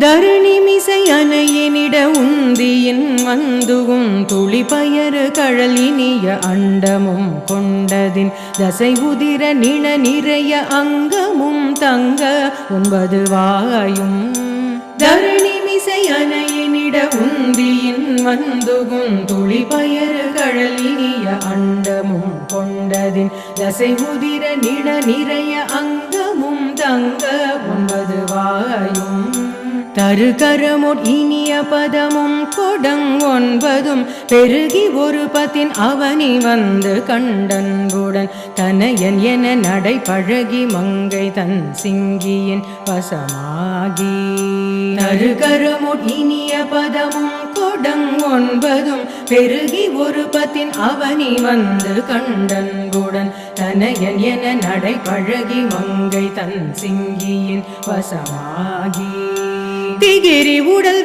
தருணிமிசை அணையினிட உந்தியின் வந்துகும் துளிபயறு கழல் இனிய அண்டமும் கொண்டதின் தசை உதிர நிண நிறைய அங்கமும் தங்க 9 வாயும் தருணிமிசை அணையினிட உந்தியின் வந்துகும் துளிபயறு கழல் இனிய அண்டமும் கொண்டதின் தசை உதிர நிண நிறைய அங்கமும் தங்க 9 வாயும் தருகரமுட் இனிய பதமும் கொடங் 9 பெருகி ஒரு பத்தின் அவனி வந்து கண்டன்புடன் தனையன் என நடை பழகி மங்கை தன் சிங்கியின் வசமாகி தருகரமுட் இனிய பதமும் கொடங் 9 பெருகி ஒரு பத்தின் அவனி வந்து கண்டன்புடன் தனையன் என நடை பழகி மங்கை தன் சிங்கியின் வசமாகி திகிரி உடல்